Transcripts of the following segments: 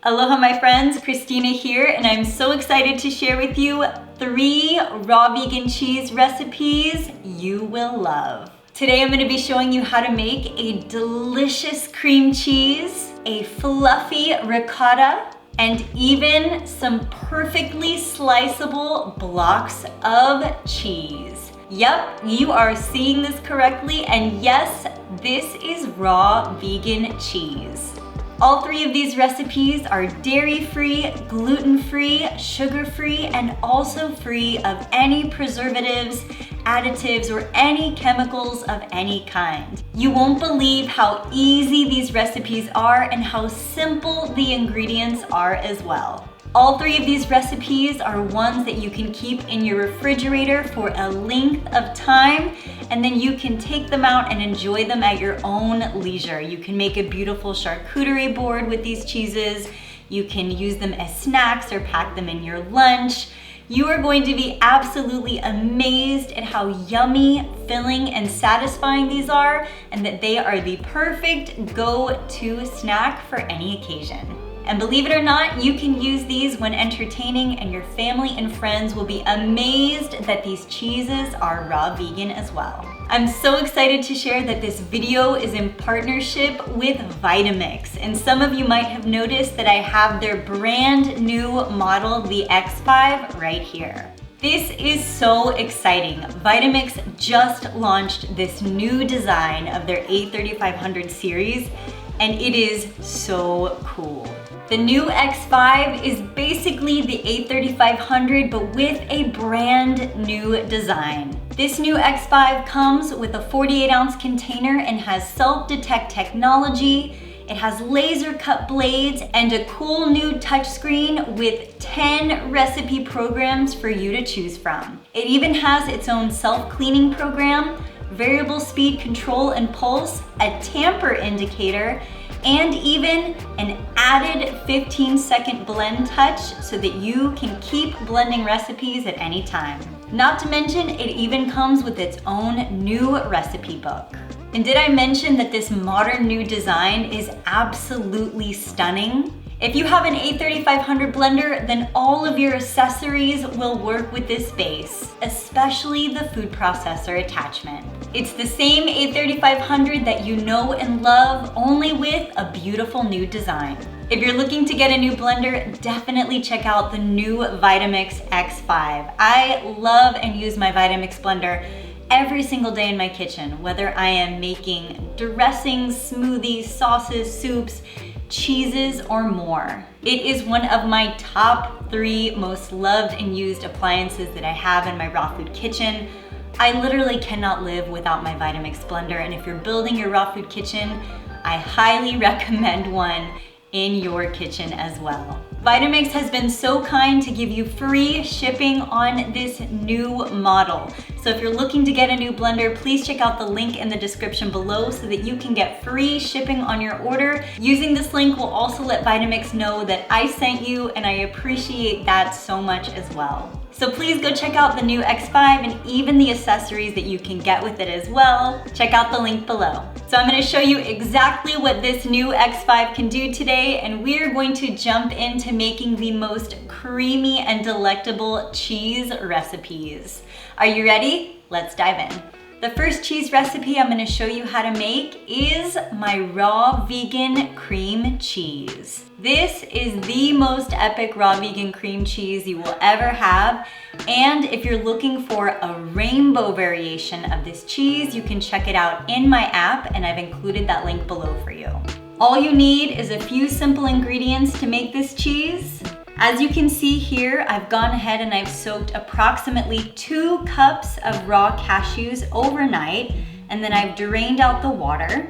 Aloha my friends, Christina here, and I'm so excited to share with you 3 raw vegan cheese recipes you will love. Today I'm going to be showing you how to make a delicious cream cheese, a fluffy ricotta, and even some perfectly sliceable blocks of cheese. Yep, you are seeing this correctly, and yes, this is raw vegan cheese. All 3 of these recipes are dairy-free, gluten-free, sugar-free, and also free of any preservatives, additives, or any chemicals of any kind. You won't believe how easy these recipes are and how simple the ingredients are as well. All 3 of these recipes are ones that you can keep in your refrigerator for a length of time, and then you can take them out and enjoy them at your own leisure. You can make a beautiful charcuterie board with these cheeses. You can use them as snacks or pack them in your lunch. You are going to be absolutely amazed at how yummy, filling, and satisfying these are, and that they are the perfect go-to snack for any occasion. And believe it or not, you can use these when entertaining, and your family and friends will be amazed that these cheeses are raw vegan as well. I'm so excited to share that this video is in partnership with Vitamix. And some of you might have noticed that I have their brand new model, the X5, right here. This is so exciting. Vitamix just launched this new design of their A3500 series, and it is so cool. The new X5 is basically the A3500, but with a brand new design. This new X5 comes with a 48-ounce container and has self-detect technology. It has laser cut blades and a cool new touchscreen with 10 recipe programs for you to choose from. It even has its own self-cleaning program, variable speed control and pulse, a tamper indicator, and even an added 15-second blend touch so that you can keep blending recipes at any time. Not to mention, it even comes with its own new recipe book. And did I mention that this modern new design is absolutely stunning? If you have an A3500 blender, then all of your accessories will work with this base, especially the food processor attachment. It's the same A3500 that you know and love, only with a beautiful new design. If you're looking to get a new blender, definitely check out the new Vitamix X5. I love and use my Vitamix blender every single day in my kitchen, whether I am making dressings, smoothies, sauces, soups, cheeses, or more. It is one of my top 3 most loved and used appliances that I have in my raw food kitchen. I literally cannot live without my Vitamix blender, and if you're building your raw food kitchen, I highly recommend one in your kitchen as well. Vitamix has been so kind to give you free shipping on this new model. So if you're looking to get a new blender, please check out the link in the description below so that you can get free shipping on your order. Using this link will also let Vitamix know that I sent you, and I appreciate that so much as well. So please go check out the new X5 and even the accessories that you can get with it as well. Check out the link below. So I'm going to show you exactly what this new X5 can do today, and we're going to jump into making the most creamy and delectable cheese recipes. Are you ready? Let's dive in. The first cheese recipe I'm going to show you how to make is my raw vegan cream cheese. This is the most epic raw vegan cream cheese you will ever have. And if you're looking for a rainbow variation of this cheese, you can check it out in my app, and I've included that link below for you. All you need is a few simple ingredients to make this cheese. As you can see here, I've gone ahead and I've soaked approximately 2 cups of raw cashews overnight, and then I've drained out the water.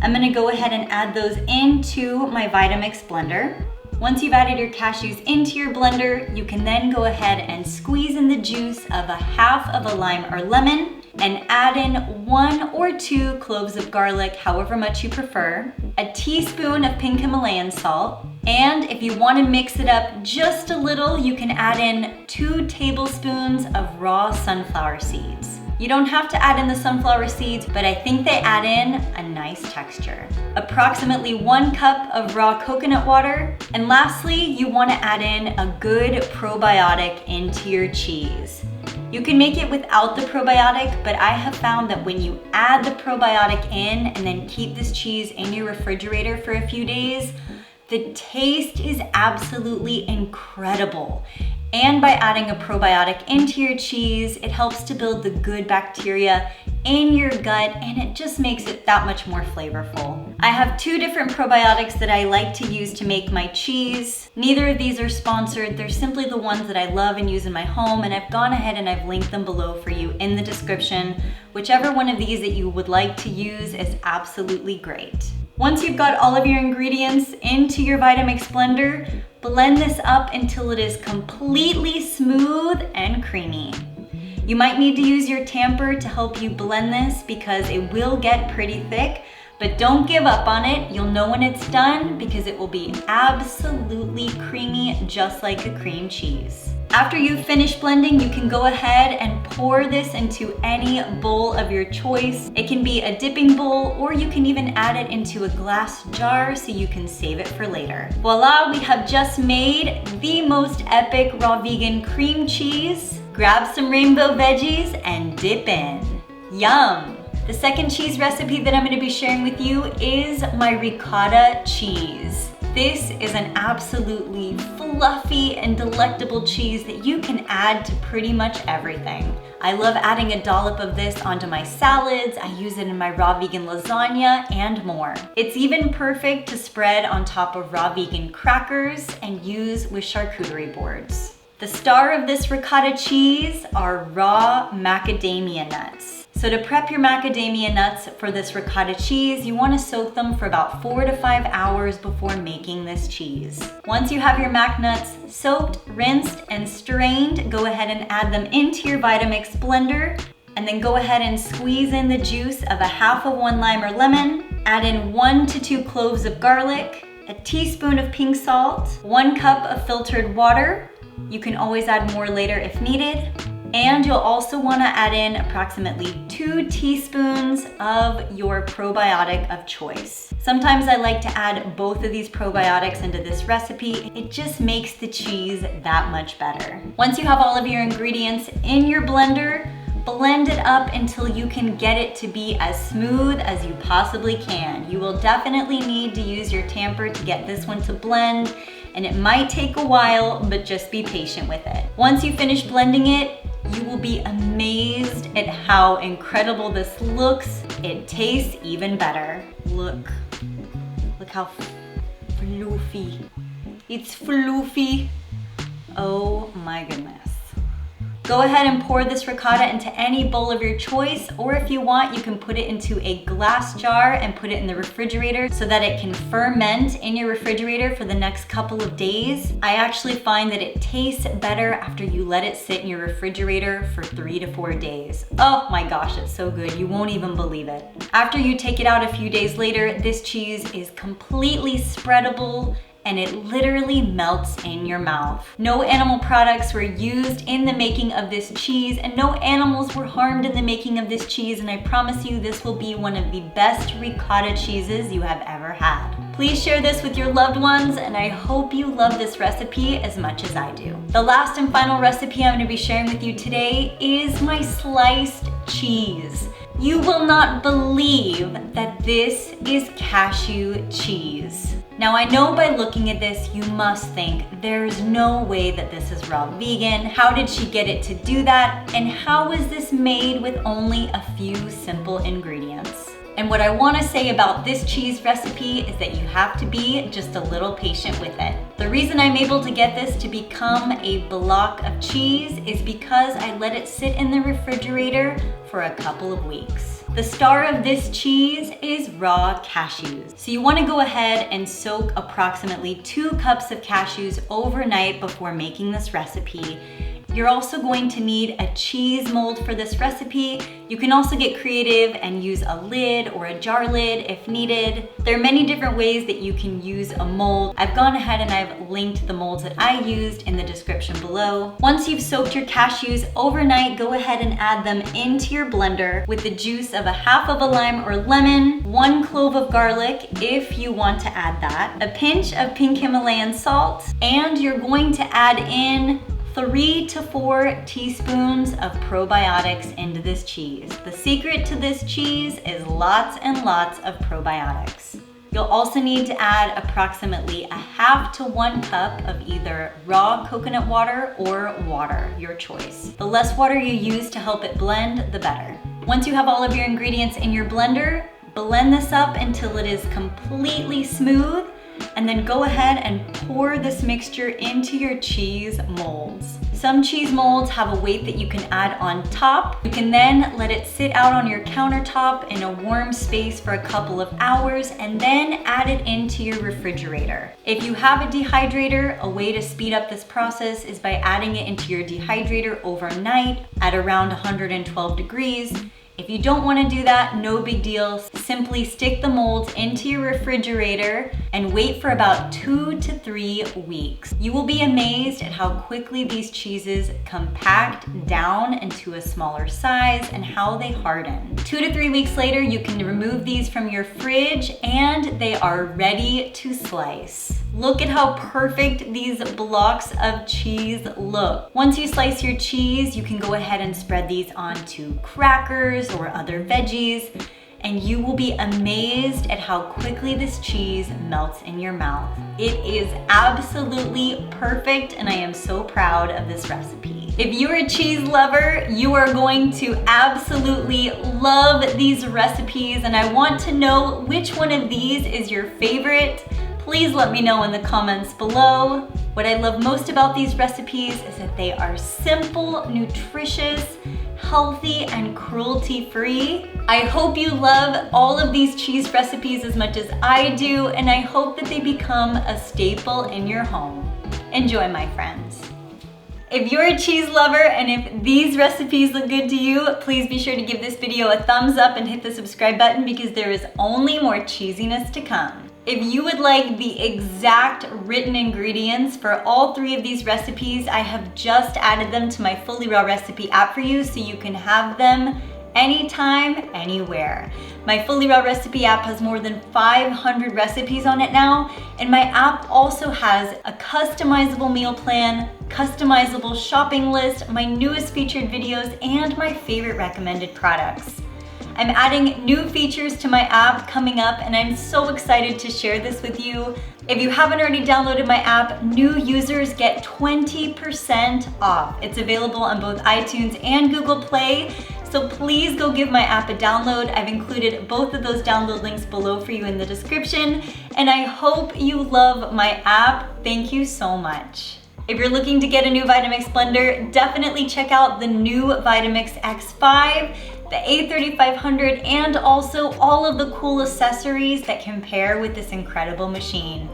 I'm gonna go ahead and add those into my Vitamix blender. Once you've added your cashews into your blender, you can then go ahead and squeeze in the juice of a half of a lime or lemon, and add in 1 or 2 cloves of garlic, however much you prefer, a teaspoon of pink Himalayan salt, and if you want to mix it up just a little, you can add in 2 tablespoons of raw sunflower seeds. You don't have to add in the sunflower seeds, but I think they add in a nice texture. Approximately 1 cup of raw coconut water. And lastly, you want to add in a good probiotic into your cheese. You can make it without the probiotic, but I have found that when you add the probiotic in and then keep this cheese in your refrigerator for a few days, the taste is absolutely incredible. And by adding a probiotic into your cheese, it helps to build the good bacteria in your gut, and it just makes it that much more flavorful. I have 2 different probiotics that I like to use to make my cheese. Neither of these are sponsored. They're simply the ones that I love and use in my home, and I've gone ahead and I've linked them below for you in the description. Whichever one of these that you would like to use is absolutely great. Once you've got all of your ingredients into your Vitamix blender, blend this up until it is completely smooth and creamy. You might need to use your tamper to help you blend this because it will get pretty thick, but don't give up on it. You'll know when it's done because it will be absolutely creamy, just like a cream cheese. After you've finished blending, you can go ahead and pour this into any bowl of your choice. It can be a dipping bowl, or you can even add it into a glass jar so you can save it for later. Voila, we have just made the most epic raw vegan cream cheese. Grab some rainbow veggies and dip in. Yum! The second cheese recipe that I'm going to be sharing with you is my ricotta cheese. This is an absolutely fluffy and delectable cheese that you can add to pretty much everything. I love adding a dollop of this onto my salads. I use it in my raw vegan lasagna and more. It's even perfect to spread on top of raw vegan crackers and use with charcuterie boards. The star of this ricotta cheese are raw macadamia nuts. So to prep your macadamia nuts for this ricotta cheese, you want to soak them for about 4 to 5 hours before making this cheese. Once you have your mac nuts soaked, rinsed, and strained, go ahead and add them into your Vitamix blender, and then go ahead and squeeze in the juice of a half of 1 lime or lemon. Add in 1 to 2 cloves of garlic, a teaspoon of pink salt, 1 cup of filtered water. You can always add more later if needed. And you'll also want to add in approximately 2 teaspoons of your probiotic of choice. Sometimes I like to add both of these probiotics into this recipe. It just makes the cheese that much better. Once you have all of your ingredients in your blender, blend it up until you can get it to be as smooth as you possibly can. You will definitely need to use your tamper to get this one to blend, and it might take a while, but just be patient with it. Once you finish blending it, you will be amazed at how incredible this looks. It tastes even better. Look how fluffy. It's fluffy. Oh my goodness. Go ahead and pour this ricotta into any bowl of your choice, or if you want, you can put it into a glass jar and put it in the refrigerator so that it can ferment in your refrigerator for the next couple of days. I actually find that it tastes better after you let it sit in your refrigerator for 3 to 4 days. Oh my gosh, it's so good. You won't even believe it. After you take it out a few days later, this cheese is completely spreadable, and it literally melts in your mouth. No animal products were used in the making of this cheese, and no animals were harmed in the making of this cheese, and I promise you this will be one of the best ricotta cheeses you have ever had. Please share this with your loved ones, and I hope you love this recipe as much as I do. The last and final recipe I'm gonna be sharing with you today is my sliced cheese. You will not believe that this is cashew cheese. Now I know by looking at this, you must think there's no way that this is raw vegan. How did she get it to do that? And how is this made with only a few simple ingredients? And what I want to say about this cheese recipe is that you have to be just a little patient with it. The reason I'm able to get this to become a block of cheese is because I let it sit in the refrigerator for a couple of weeks. The star of this cheese is raw cashews. So you want to go ahead and soak approximately 2 cups of cashews overnight before making this recipe. You're also going to need a cheese mold for this recipe. You can also get creative and use a lid or a jar lid if needed. There are many different ways that you can use a mold. I've gone ahead and I've linked the molds that I used in the description below. Once you've soaked your cashews overnight, go ahead and add them into your blender with the juice of a half of a lime or lemon, 1 clove of garlic if you want to add that, a pinch of pink Himalayan salt, and you're going to add in 3 to 4 teaspoons of probiotics into this cheese. The secret to this cheese is lots and lots of probiotics. You'll also need to add approximately a half to 1 cup of either raw coconut water or water, your choice. The less water you use to help it blend, the better. Once you have all of your ingredients in your blender, blend this up until it is completely smooth, and then go ahead and pour this mixture into your cheese molds. Some cheese molds have a weight that you can add on top. You can then let it sit out on your countertop in a warm space for a couple of hours and then add it into your refrigerator. If you have a dehydrator, a way to speed up this process is by adding it into your dehydrator overnight at around 112 degrees. If you don't want to do that, no big deal. Simply stick the molds into your refrigerator and wait for about 2 to 3 weeks. You will be amazed at how quickly these cheeses compact down into a smaller size and how they harden. 2 to 3 weeks later, you can remove these from your fridge and they are ready to slice. Look at how perfect these blocks of cheese look. Once you slice your cheese, you can go ahead and spread these onto crackers or other veggies, and you will be amazed at how quickly this cheese melts in your mouth. It is absolutely perfect, and I am so proud of this recipe. If you're a cheese lover, you are going to absolutely love these recipes, and I want to know which one of these is your favorite. Please let me know in the comments below. What I love most about these recipes is that they are simple, nutritious, healthy, and cruelty-free. I hope you love all of these cheese recipes as much as I do, and I hope that they become a staple in your home. Enjoy, my friends. If you're a cheese lover and if these recipes look good to you, please be sure to give this video a thumbs up and hit the subscribe button because there is only more cheesiness to come. If you would like the exact written ingredients for all 3 of these recipes, I have just added them to my Fully Raw recipe app for you so you can have them anytime, anywhere. My Fully Raw recipe app has more than 500 recipes on it now, and my app also has a customizable meal plan, customizable shopping list, my newest featured videos, and my favorite recommended products. I'm adding new features to my app coming up, and I'm so excited to share this with you. If you haven't already downloaded my app, new users get 20% off. It's available on both iTunes and Google Play, so please go give my app a download. I've included both of those download links below for you in the description, and I hope you love my app. Thank you so much. If you're looking to get a new Vitamix blender, definitely check out the new Vitamix X5, the A3500, and also all of the cool accessories that can pair with this incredible machine.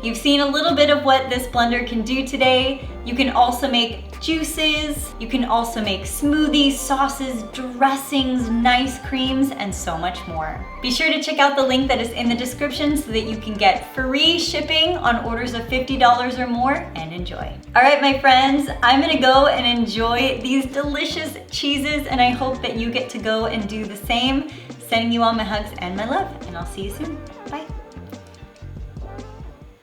You've seen a little bit of what this blender can do today. You can also make juices, you can also make smoothies, sauces, dressings, nice creams, and so much more. Be sure to check out the link that is in the description so that you can get free shipping on orders of $50 or more, and enjoy. All right, my friends, I'm gonna go and enjoy these delicious cheeses, and I hope that you get to go and do the same. Sending you all my hugs and my love, and I'll see you soon. Bye.